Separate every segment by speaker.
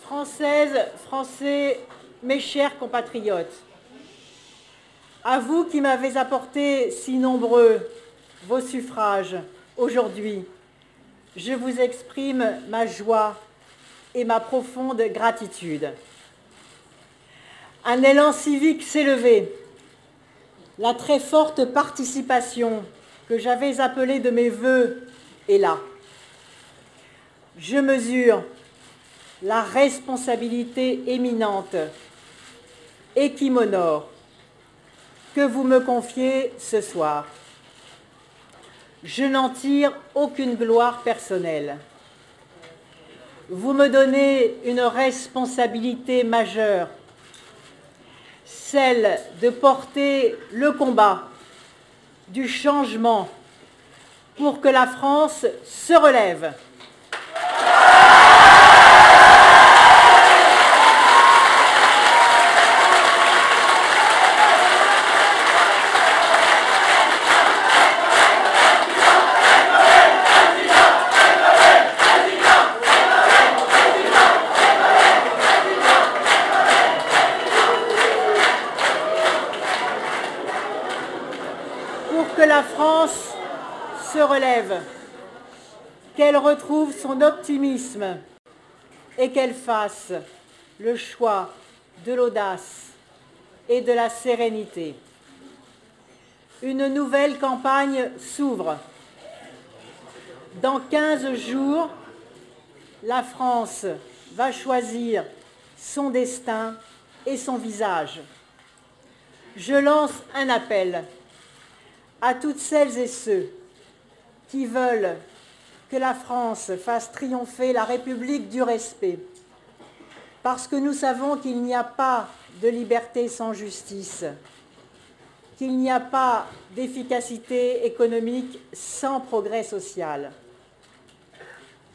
Speaker 1: Françaises, Français, mes chers compatriotes, à vous qui m'avez apporté si nombreux vos suffrages aujourd'hui, je vous exprime ma joie et ma profonde gratitude. Un élan civique s'est levé. La très forte participation que j'avais appelée de mes vœux est là. Je mesure la responsabilité éminente et qui m'honore que vous me confiez ce soir. Je n'en tire aucune gloire personnelle. Vous me donnez une responsabilité majeure, celle de porter le combat du changement pour que la France se relève. Pour que la France se relève, qu'elle retrouve son optimisme et qu'elle fasse le choix de l'audace et de la sérénité. Une nouvelle campagne s'ouvre. Dans 15 jours, la France va choisir son destin et son visage. Je lance un appel à toutes celles et ceux qui veulent que la France fasse triompher la République du respect, parce que nous savons qu'il n'y a pas de liberté sans justice, qu'il n'y a pas d'efficacité économique sans progrès social.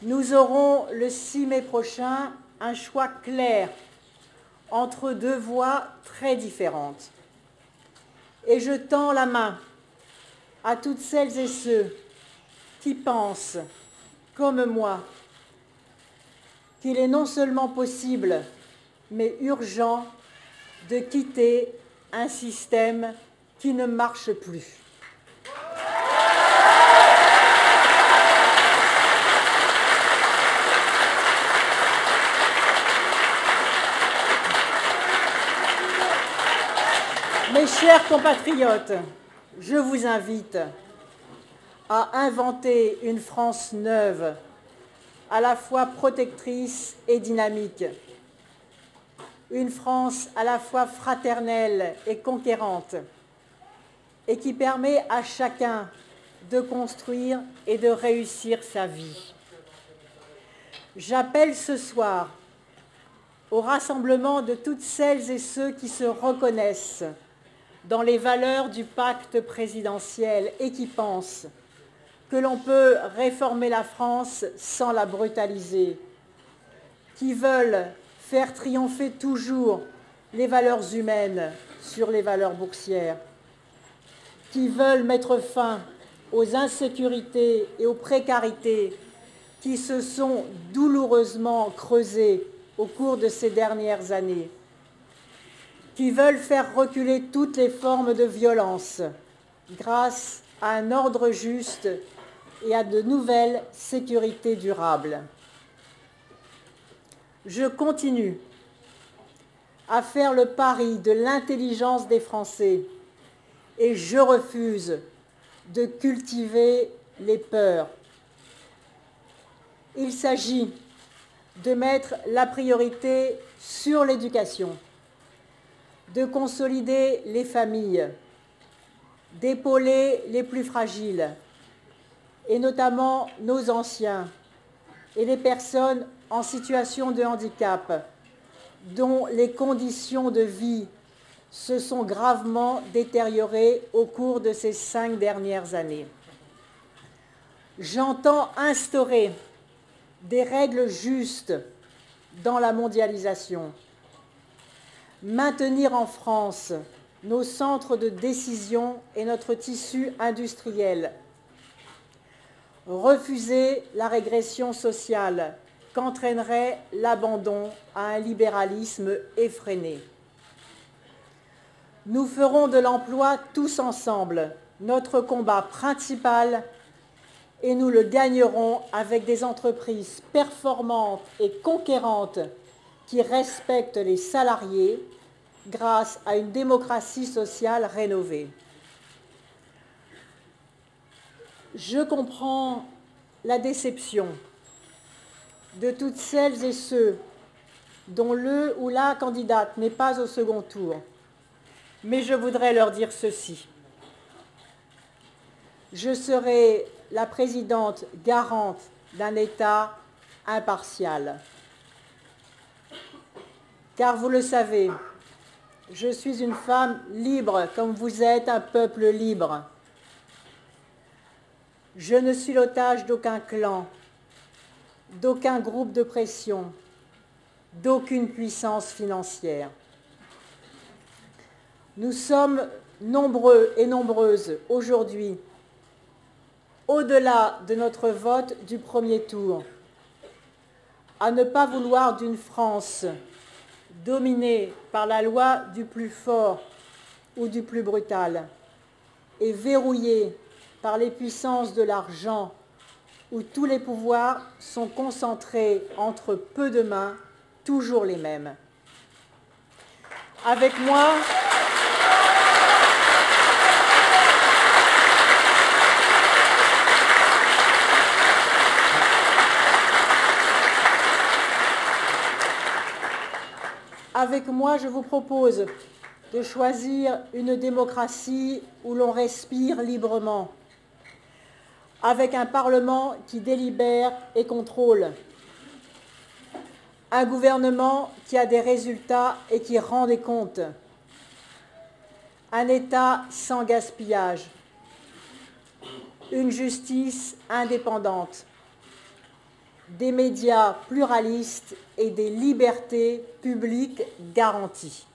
Speaker 1: Nous aurons le 6 mai prochain un choix clair entre deux voies très différentes. Et je tends la main à toutes celles et ceux qui pensent, comme moi, qu'il est non seulement possible, mais urgent de quitter un système qui ne marche plus. Mes chers compatriotes, je vous invite à inventer une France neuve, à la fois protectrice et dynamique. Une France à la fois fraternelle et conquérante, et qui permet à chacun de construire et de réussir sa vie. J'appelle ce soir au rassemblement de toutes celles et ceux qui se reconnaissent dans les valeurs du pacte présidentiel et qui pensent que l'on peut réformer la France sans la brutaliser, qui veulent faire triompher toujours les valeurs humaines sur les valeurs boursières, qui veulent mettre fin aux insécurités et aux précarités qui se sont douloureusement creusées au cours de ces dernières années, qui veulent faire reculer toutes les formes de violence grâce à un ordre juste et à de nouvelles sécurités durables. Je continue à faire le pari de l'intelligence des Français et je refuse de cultiver les peurs. Il s'agit de mettre la priorité sur l'éducation, de consolider les familles, d'épauler les plus fragiles, et notamment nos anciens et les personnes en situation de handicap, dont les conditions de vie se sont gravement détériorées au cours de ces 5 dernières années. J'entends instaurer des règles justes dans la mondialisation, maintenir en France nos centres de décision et notre tissu industriel, refuser la régression sociale qu'entraînerait l'abandon à un libéralisme effréné. Nous ferons de l'emploi tous ensemble notre combat principal et nous le gagnerons avec des entreprises performantes et conquérantes qui respectent les salariés grâce à une démocratie sociale rénovée. Je comprends la déception de toutes celles et ceux dont le ou la candidate n'est pas au second tour, mais je voudrais leur dire ceci. Je serai la présidente garante d'un État impartial. Car vous le savez, je suis une femme libre comme vous êtes un peuple libre. Je ne suis l'otage d'aucun clan, d'aucun groupe de pression, d'aucune puissance financière. Nous sommes nombreux et nombreuses aujourd'hui, au-delà de notre vote du premier tour, à ne pas vouloir d'une France dominée par la loi du plus fort ou du plus brutal et verrouillée par les puissances de l'argent où tous les pouvoirs sont concentrés entre peu de mains, toujours les mêmes. Avec moi, je vous propose de choisir une démocratie où l'on respire librement, avec un Parlement qui délibère et contrôle, un gouvernement qui a des résultats et qui rend des comptes, un État sans gaspillage, une justice indépendante, des médias pluralistes et des libertés publiques garanties.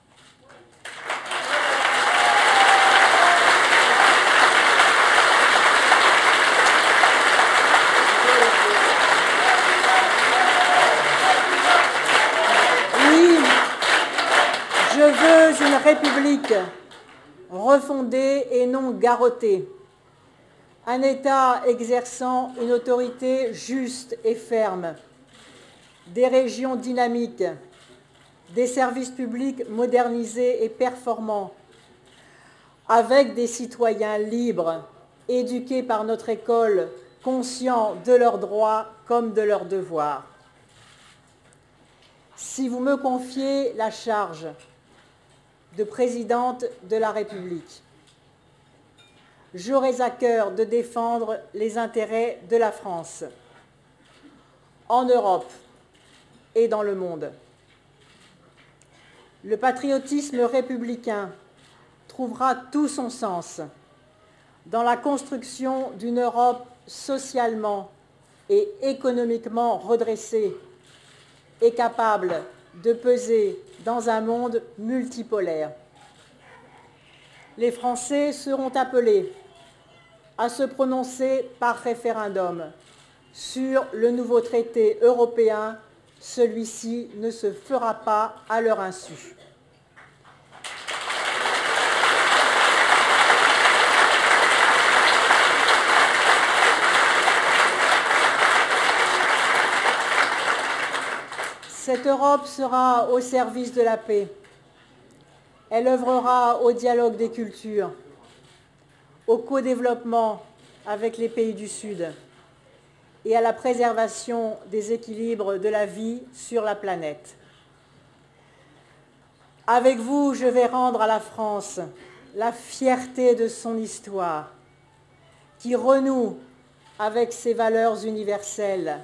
Speaker 1: Oui, je veux une république refondée et non garrottée. Un État exerçant une autorité juste et ferme, des régions dynamiques, des services publics modernisés et performants, avec des citoyens libres, éduqués par notre école, conscients de leurs droits comme de leurs devoirs. Si vous me confiez la charge de présidente de la République, j'aurai à cœur de défendre les intérêts de la France, en Europe et dans le monde. Le patriotisme républicain trouvera tout son sens dans la construction d'une Europe socialement et économiquement redressée et capable de peser dans un monde multipolaire. Les Français seront appelés à se prononcer par référendum sur le nouveau traité européen. Celui-ci ne se fera pas à leur insu. Cette Europe sera au service de la paix. Elle œuvrera au dialogue des cultures, au co-développement avec les pays du Sud et à la préservation des équilibres de la vie sur la planète. Avec vous, je vais rendre à la France la fierté de son histoire, qui renoue avec ses valeurs universelles.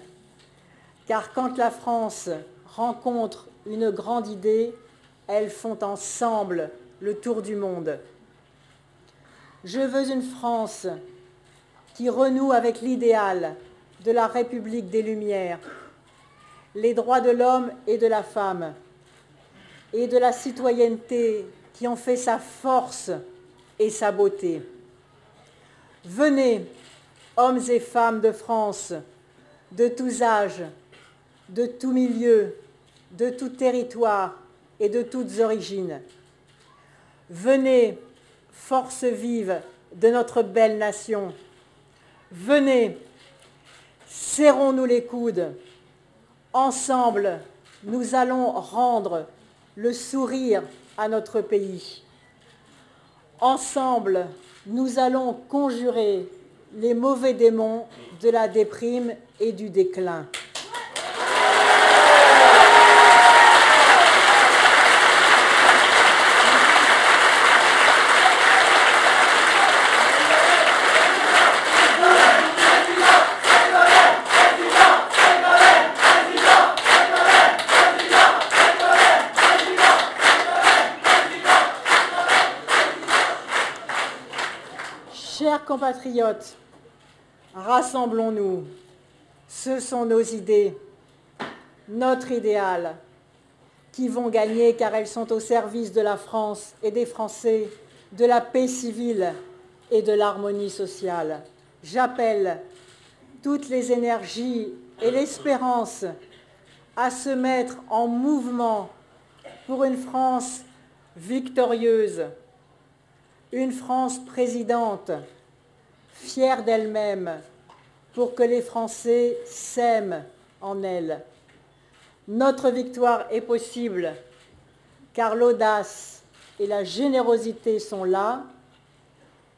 Speaker 1: Car quand la France rencontre une grande idée, elles font ensemble le tour du monde. Je veux une France qui renoue avec l'idéal de la République des Lumières, les droits de l'homme et de la femme, et de la citoyenneté qui ont fait sa force et sa beauté. Venez, hommes et femmes de France, de tous âges, de tout milieu, de tout territoire et de toutes origines. Venez, force vive de notre belle nation. Venez, serrons-nous les coudes. Ensemble, nous allons rendre le sourire à notre pays. Ensemble, nous allons conjurer les mauvais démons de la déprime et du déclin. Chers compatriotes, rassemblons-nous. Ce sont nos idées, notre idéal, qui vont gagner car elles sont au service de la France et des Français, de la paix civile et de l'harmonie sociale. J'appelle toutes les énergies et l'espérance à se mettre en mouvement pour une France victorieuse, une France présidente, fière d'elle-même, pour que les Français s'aiment en elle. Notre victoire est possible, car l'audace et la générosité sont là.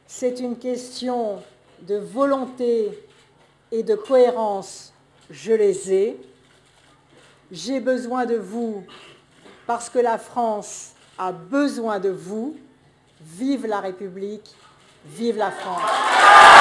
Speaker 1: C'est une question de volonté et de cohérence. Je les ai. J'ai besoin de vous, parce que la France a besoin de vous. Vive la République, vive la France.